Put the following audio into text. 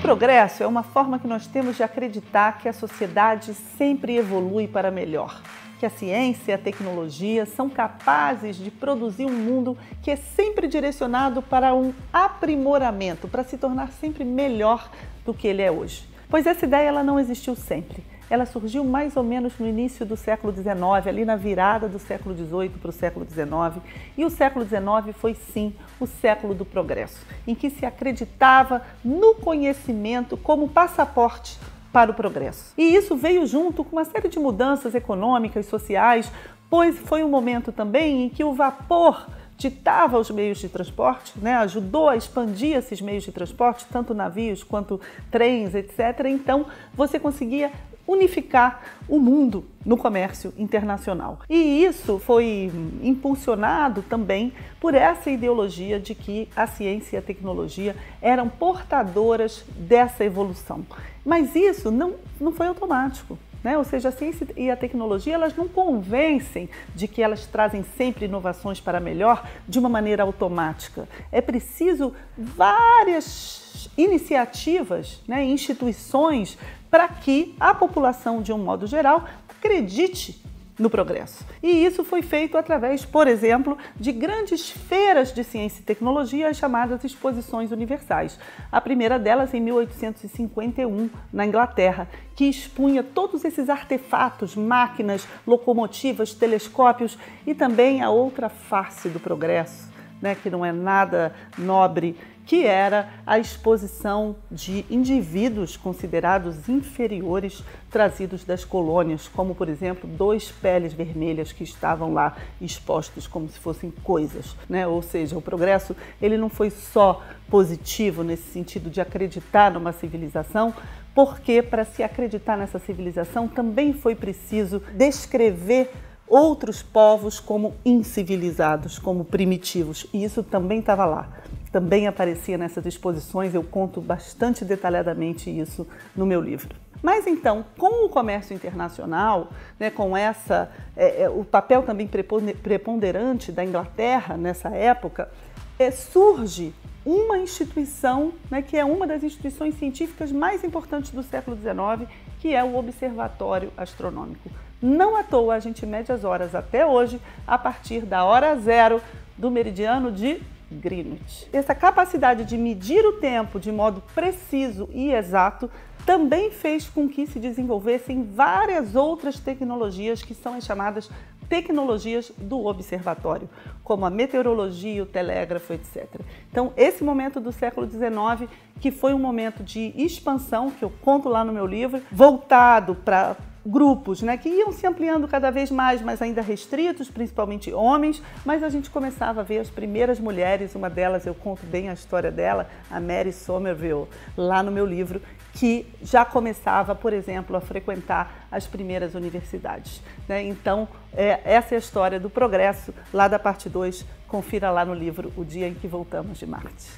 progresso é uma forma que nós temos de acreditar que a sociedade sempre evolui para melhor, que a ciência e a tecnologia são capazes de produzir um mundo que é sempre direcionado para um aprimoramento, para se tornar sempre melhor do que ele é hoje. Pois essa ideia ela não existiu sempre. Ela surgiu mais ou menos no início do século XIX, ali na virada do século XVIII para o século XIX. E o século XIX foi, sim, o século do progresso, em que se acreditava no conhecimento como passaporte para o progresso. E isso veio junto com uma série de mudanças econômicas e sociais, pois foi um momento também em que o vapor ditava os meios de transporte, ajudou a expandir esses meios de transporte, tanto navios quanto trens, etc. Então, você conseguia unificar o mundo no comércio internacional. E isso foi impulsionado também por essa ideologia de que a ciência e a tecnologia eram portadoras dessa evolução. Mas isso não foi automático. Ou seja, a ciência e a tecnologia elas não convencem de que elas trazem sempre inovações para melhor de uma maneira automática. É preciso várias iniciativas, instituições, para que a população, de um modo geral, acredite no progresso. E isso foi feito através, por exemplo, de grandes feiras de ciência e tecnologia, as chamadas Exposições Universais. A primeira delas em 1851, na Inglaterra, que expunha todos esses artefatos, máquinas, locomotivas, telescópios e também a outra face do progresso, que não é nada nobre, que era a exposição de indivíduos considerados inferiores trazidos das colônias, como, por exemplo, 2 peles vermelhas que estavam lá expostos como se fossem coisas. Ou seja, o progresso ele não foi só positivo nesse sentido de acreditar numa civilização, porque para se acreditar nessa civilização também foi preciso descrever outros povos como incivilizados, como primitivos, e isso também estava lá. Também aparecia nessas exposições, eu conto bastante detalhadamente isso no meu livro. Mas então, com o comércio internacional, com o papel também preponderante da Inglaterra nessa época, surge uma instituição, que é uma das instituições científicas mais importantes do século XIX, que é o Observatório Astronômico. Não à toa a gente mede as horas até hoje a partir da hora zero do meridiano de Greenwich. Essa capacidade de medir o tempo de modo preciso e exato também fez com que se desenvolvessem várias outras tecnologias que são as chamadas tecnologias do observatório, como a meteorologia, o telégrafo, etc. Então, esse momento do século XIX, que foi um momento de expansão, que eu conto lá no meu livro, voltado para grupos que iam se ampliando cada vez mais, mas ainda restritos, principalmente homens, mas a gente começava a ver as primeiras mulheres, uma delas eu conto bem a história dela, a Mary Somerville, lá no meu livro, que já começava, por exemplo, a frequentar as primeiras universidades. Então, essa é a história do progresso, lá da parte 2, confira lá no livro O Dia em que Voltamos de Marte.